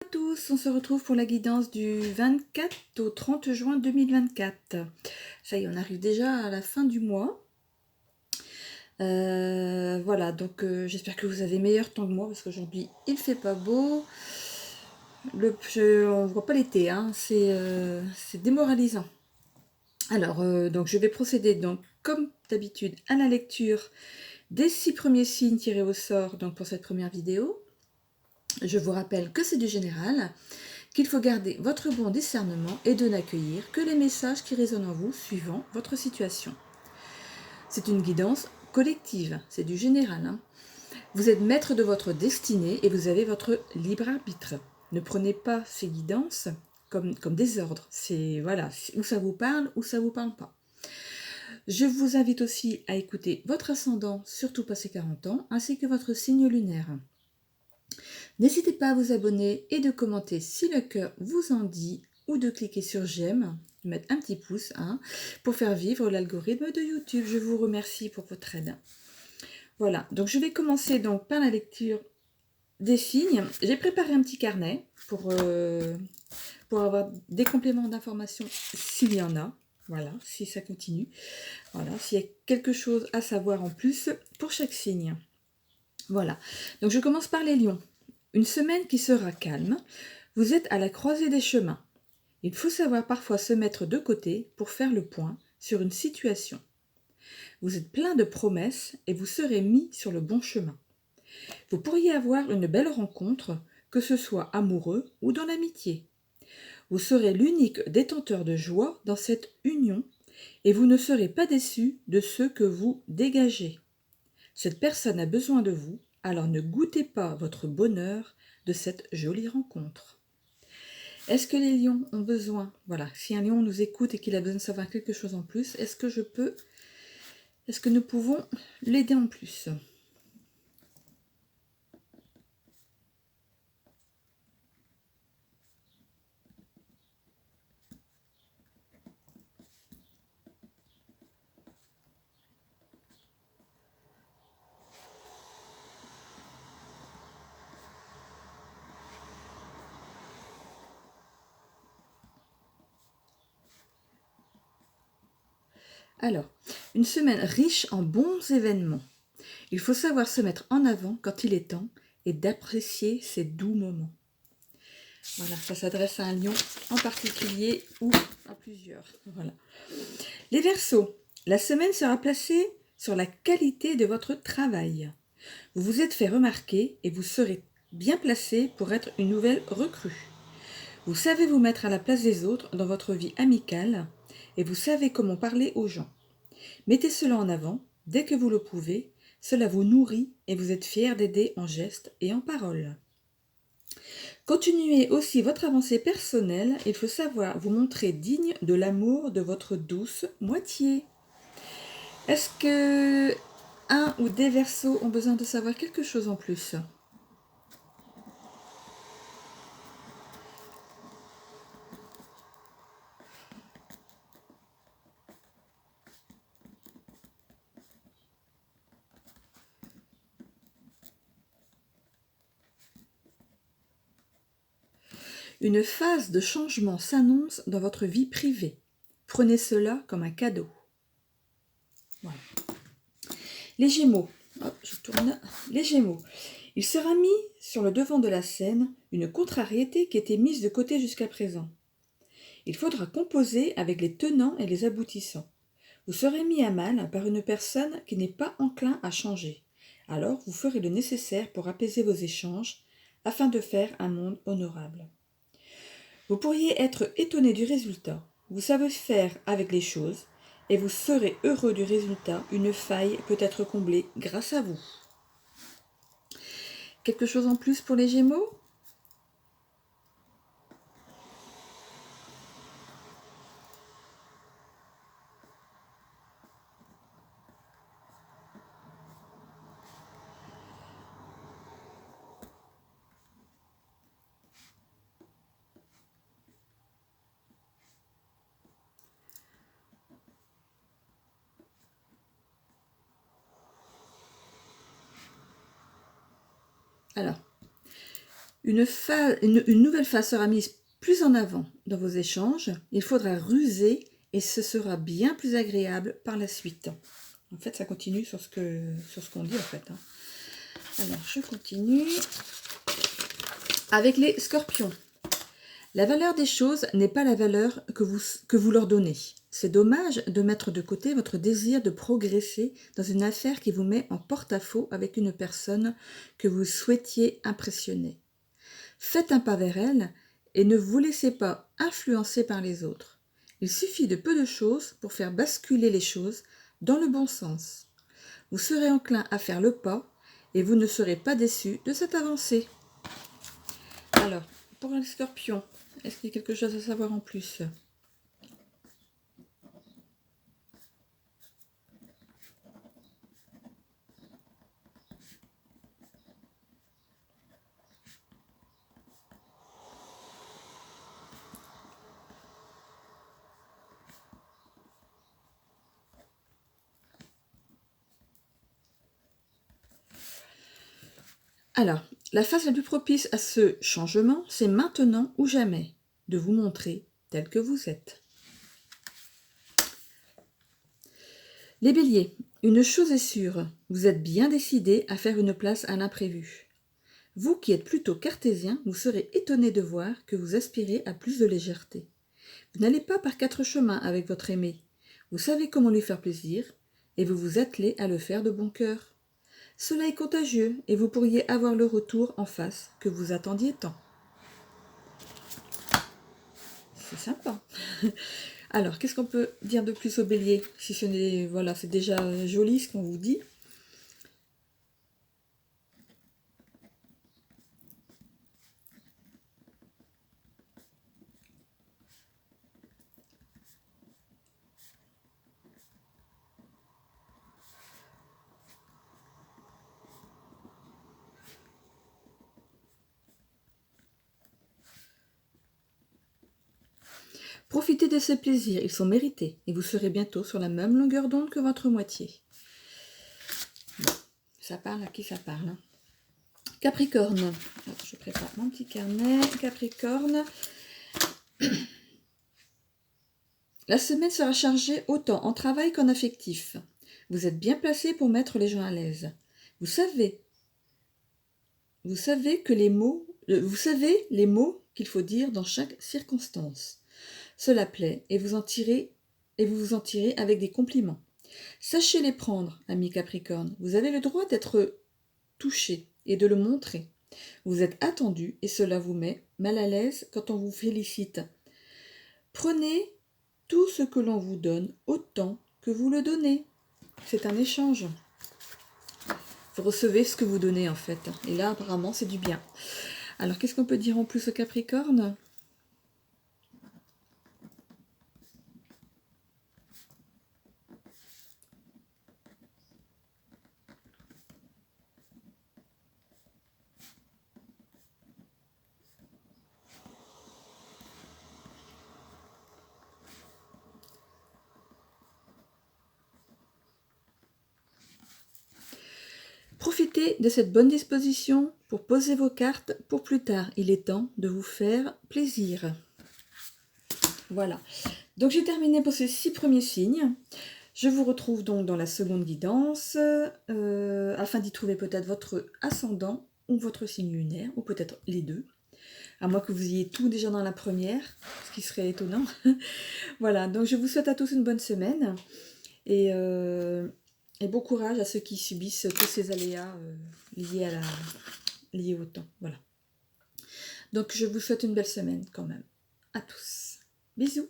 À tous, on se retrouve pour la guidance du 24 au 30 juin 2024. Ça y est, on arrive déjà à la fin du mois. Voilà, donc j'espère que vous avez meilleur temps que moi parce qu'aujourd'hui il fait pas beau. On voit pas l'été, hein, c'est démoralisant. Alors, donc je vais procéder donc comme d'habitude à la lecture des 6 premiers signes tirés au sort donc pour cette première vidéo. Je vous rappelle que c'est du général, qu'il faut garder votre bon discernement et de n'accueillir que les messages qui résonnent en vous suivant votre situation. C'est une guidance collective, c'est du général. Hein. Vous êtes maître de votre destinée et vous avez votre libre arbitre. Ne prenez pas ces guidances comme des ordres. C'est voilà, où ça vous parle ou ça vous parle pas. Je vous invite aussi à écouter votre ascendant, surtout passé 40 ans, ainsi que votre signe lunaire. N'hésitez pas à vous abonner et de commenter si le cœur vous en dit ou de cliquer sur j'aime, de mettre un petit pouce pour faire vivre l'algorithme de YouTube. Je vous remercie pour votre aide. Voilà, donc je vais commencer donc par la lecture des signes. J'ai préparé un petit carnet pour avoir des compléments d'information s'il y en a. Voilà, si ça continue. Voilà, s'il y a quelque chose à savoir en plus pour chaque signe. Voilà, donc je commence par les lions. Une semaine qui sera calme. Vous êtes à la croisée des chemins. Il faut savoir parfois se mettre de côté pour faire le point sur une situation. Vous êtes plein de promesses et vous serez mis sur le bon chemin. Vous pourriez avoir une belle rencontre, que ce soit amoureux ou dans l'amitié. Vous serez l'unique détenteur de joie dans cette union et vous ne serez pas déçu de ce que vous dégagez. Cette personne a besoin de vous, alors ne goûtez pas votre bonheur de cette jolie rencontre. Est-ce que les lions ont besoin, voilà, si un lion nous écoute et qu'il a besoin de savoir quelque chose en plus, est-ce que nous pouvons l'aider en plus? Alors, une semaine riche en bons événements. Il faut savoir se mettre en avant quand il est temps et d'apprécier ces doux moments. Voilà, ça s'adresse à un lion en particulier ou à plusieurs. Voilà. Les Verseaux, la semaine sera placée sur la qualité de votre travail. Vous vous êtes fait remarquer et vous serez bien placé pour être une nouvelle recrue. Vous savez vous mettre à la place des autres dans votre vie amicale et vous savez comment parler aux gens. Mettez cela en avant dès que vous le pouvez, cela vous nourrit et vous êtes fier d'aider en gestes et en paroles. Continuez aussi votre avancée personnelle, il faut savoir vous montrer digne de l'amour de votre douce moitié. Est-ce que un ou des Verseaux ont besoin de savoir quelque chose en plus ? Une phase de changement s'annonce dans votre vie privée. Prenez cela comme un cadeau. Voilà. Les Gémeaux. Hop, je tourne. Les Gémeaux. Il sera mis sur le devant de la scène une contrariété qui était mise de côté jusqu'à présent. Il faudra composer avec les tenants et les aboutissants. Vous serez mis à mal par une personne qui n'est pas enclin à changer. Alors vous ferez le nécessaire pour apaiser vos échanges afin de faire un monde honorable. Vous pourriez être étonné du résultat. Vous savez faire avec les choses et vous serez heureux du résultat. Une faille peut être comblée grâce à vous. Quelque chose en plus pour les Gémeaux ? Alors, une nouvelle phase sera mise plus en avant dans vos échanges. Il faudra ruser et ce sera bien plus agréable par la suite. En fait, ça continue sur ce qu'on dit en fait. Alors, je continue avec les scorpions. La valeur des choses n'est pas la valeur que vous leur donnez. C'est dommage de mettre de côté votre désir de progresser dans une affaire qui vous met en porte-à-faux avec une personne que vous souhaitiez impressionner. Faites un pas vers elle et ne vous laissez pas influencer par les autres. Il suffit de peu de choses pour faire basculer les choses dans le bon sens. Vous serez enclin à faire le pas et vous ne serez pas déçu de cette avancée. Alors, pour les scorpions, est-ce qu'il y a quelque chose à savoir en plus ? Alors, la phase la plus propice à ce changement, c'est maintenant ou jamais de vous montrer tel que vous êtes. Les béliers, une chose est sûre, vous êtes bien décidés à faire une place à l'imprévu. Vous qui êtes plutôt cartésien, vous serez étonné de voir que vous aspirez à plus de légèreté. Vous n'allez pas par quatre chemins avec votre aimé. Vous savez comment lui faire plaisir et vous vous attelez à le faire de bon cœur. Cela est contagieux et vous pourriez avoir le retour en face que vous attendiez tant. C'est sympa. Alors, qu'est-ce qu'on peut dire de plus au bélier? Si ce n'est, voilà, c'est déjà joli ce qu'on vous dit. Profitez de ces plaisirs, ils sont mérités, et vous serez bientôt sur la même longueur d'onde que votre moitié. Bon, ça parle à qui ça parle, hein? Capricorne. Alors, je prépare mon petit carnet. Capricorne. La semaine sera chargée autant en travail qu'en affectif. Vous êtes bien placé pour mettre les gens à l'aise. Vous savez les mots qu'il faut dire dans chaque circonstance. Cela plaît et vous vous en tirez avec des compliments. Sachez les prendre, ami Capricorne. Vous avez le droit d'être touché et de le montrer. Vous êtes attendu et cela vous met mal à l'aise quand on vous félicite. Prenez tout ce que l'on vous donne autant que vous le donnez. C'est un échange. Vous recevez ce que vous donnez en fait. Et là apparemment c'est du bien. Alors qu'est-ce qu'on peut dire en plus au Capricorne ? Profitez de cette bonne disposition pour poser vos cartes pour plus tard. Il est temps de vous faire plaisir. Voilà. Donc j'ai terminé pour ces 6 premiers signes. Je vous retrouve donc dans la seconde guidance afin d'y trouver peut-être votre ascendant ou votre signe lunaire, ou peut-être les deux. À moins que vous ayez tout déjà dans la première, ce qui serait étonnant. Voilà, donc je vous souhaite à tous une bonne semaine. Et bon courage à ceux qui subissent tous ces aléas liés au temps. Voilà. Donc je vous souhaite une belle semaine quand même. À tous. Bisous.